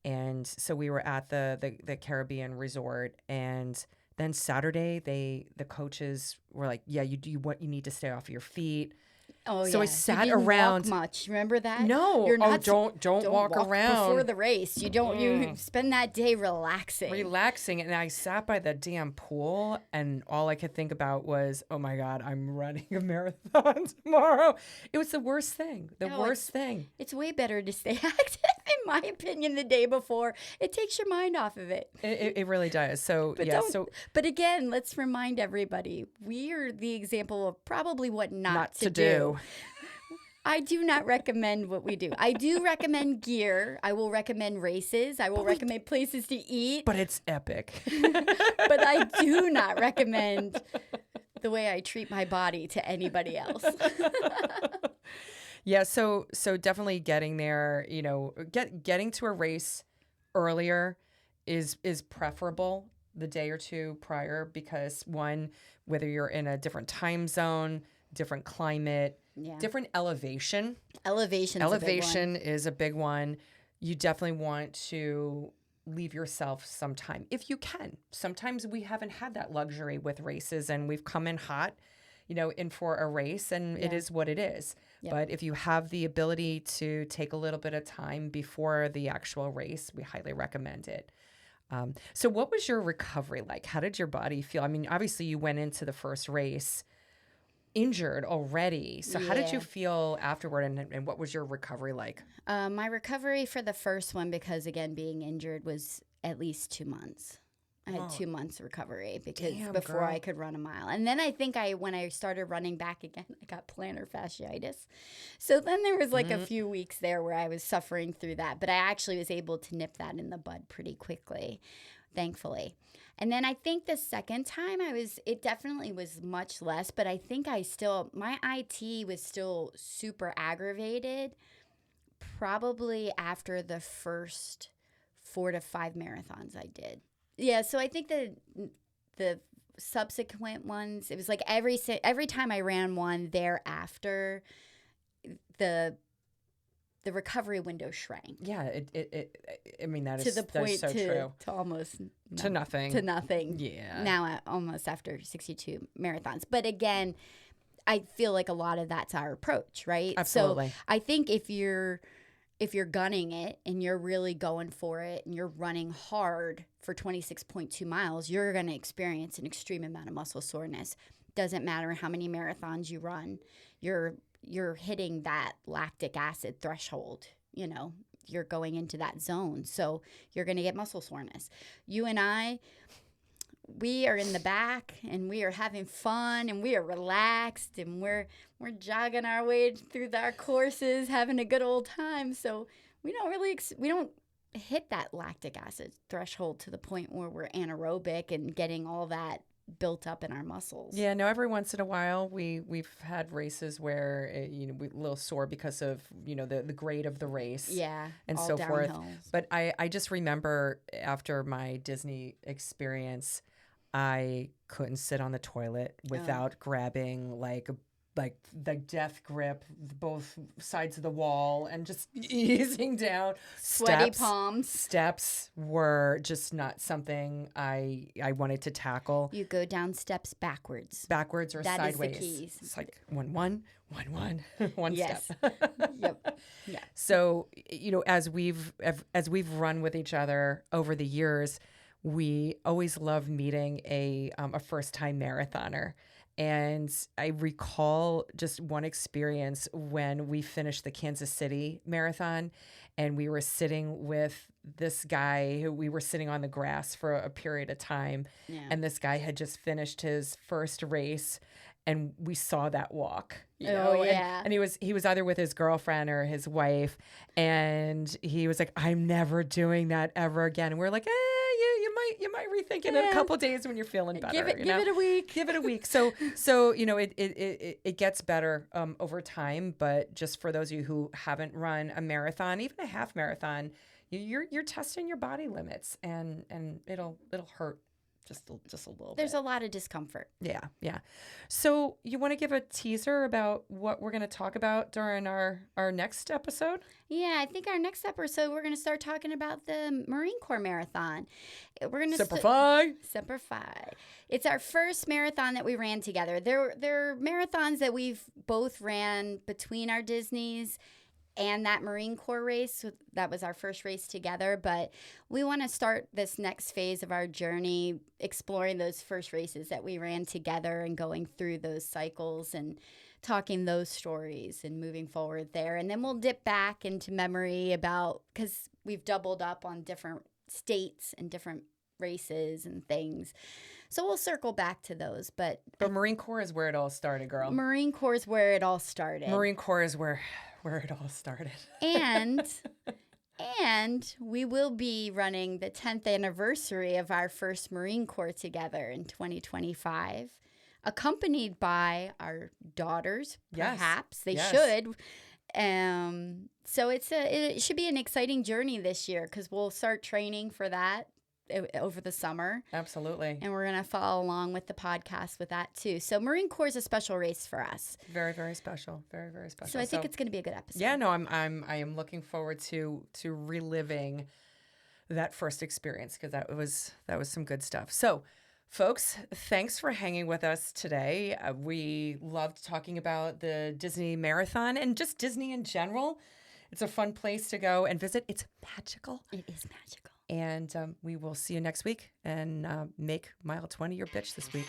And so we were at the Caribbean resort, and then Saturday the coaches were like, yeah, you need to stay off your feet. Oh, So yeah. I sat you didn't around. walk much. Remember that? No. You're Oh, not don't walk around. before the race. You don't. You spend that day relaxing. And I sat by the damn pool, and all I could think about was, oh my God, I'm running a marathon tomorrow. It was the worst thing. Worst thing. It's way better to stay active, in my opinion, the day before. It takes your mind off of it. It really does. So But yeah. but again, let's remind everybody, we are the example of probably what not to do. I do not recommend what we do. I do recommend gear. I will recommend races. I will recommend places to eat. But it's epic. But I do not recommend the way I treat my body to anybody else. Yeah, so definitely getting there, getting to a race earlier is preferable the day or two prior, because one, whether you're in a different time zone, different climate, different elevation. Elevation is a big one. You definitely want to leave yourself some time if you can. Sometimes we haven't had that luxury with races, and we've come in hot, in for a race, and it is what it is. Yep. But if you have the ability to take a little bit of time before the actual race, we highly recommend it. So what was your recovery like? How did your body feel? I mean, obviously you went into the first race injured already. So how did you feel afterward, and what was your recovery like? My recovery for the first one, because again, being injured, was at least 2 months. I had 2 months recovery before I could run a mile. And then I think when I started running back again, I got plantar fasciitis. So then there was like a few weeks there where I was suffering through that. But I actually was able to nip that in the bud pretty quickly, thankfully. And then I think the second time it definitely was much less, but I think my IT was still super aggravated probably after the first 4 to 5 marathons I did. Yeah, so I think the subsequent ones, it was like every time I ran one thereafter, the recovery window shrank. Yeah, I mean, that's to the point so true. To almost to nothing. To nothing. Yeah. Now almost after 62 marathons. But again, I feel like a lot of that's our approach, right? Absolutely. So I think if you're gunning it and you're really going for it and you're running hard for 26.2 miles, you're going to experience an extreme amount of muscle soreness. Doesn't matter how many marathons you run. You're hitting that lactic acid threshold, you're going into that zone. So you're going to get muscle soreness. You and I, we are in the back and we are having fun and we are relaxed and we're jogging our way through our courses, having a good old time. So we don't hit that lactic acid threshold to the point where we're anaerobic and getting all that built up in our muscles. Yeah, no, every once in a while we've had races where we're a little sore because of the grade of the race. Yeah, and so forth. But I just remember after my Disney experience, I couldn't sit on the toilet without grabbing like the death grip, both sides of the wall, and just easing down. Sweaty palms. Steps were just not something I wanted to tackle. You go down steps backwards. Backwards or that sideways. That is the keys. It's like one yes. step. Yep. Yeah. So, as we've run with each other over the years, we always love meeting a first-time marathoner. And I recall just one experience when we finished the Kansas City Marathon, and we were sitting with this guy who we were sitting on the grass for a period of time. Yeah. And this guy had just finished his first race, and we saw that walk. And he was either with his girlfriend or his wife, and he was like, "I'm never doing that ever again." And we're like, you might rethink it in a couple days when you're feeling better. Give it a week. Give it a week. So it gets better over time. But just for those of you who haven't run a marathon, even a half marathon, you're testing your body limits, and it'll hurt just a little There's bit. a lot of discomfort. Yeah. So you want to give a teaser about what we're going to talk about during our next episode? Yeah, I think our next episode we're going to start talking about the Marine Corps Marathon. We're going to Semper Fi. It's our first marathon that we ran together. There are marathons that we've both ran between our Disneys and that Marine Corps race. That was our first race together, but we want to start this next phase of our journey exploring those first races that we ran together and going through those cycles and talking those stories and moving forward there. And then we'll dip back into memory about, because we've doubled up on different states and different races and things. So we'll circle back to those. But Marine Corps is where it all started, girl. Marine Corps is where it all started. Marine Corps is where it all started. And we will be running the 10th anniversary of our first Marine Corps together in 2025, accompanied by our daughters, perhaps. They should. So it should be an exciting journey this year because we'll start training for that over the summer. Absolutely. And we're going to follow along with the podcast with that too. So Marine Corps is a special race for us. Very, very special. Very, very special. So I think it's going to be a good episode. Yeah, no, I am looking forward to reliving that first experience because that was some good stuff. So, folks, thanks for hanging with us today. We loved talking about the Disney Marathon and just Disney in general. It's a fun place to go and visit. It's magical. It is magical. And we will see you next week and make mile 20 your bitch this week.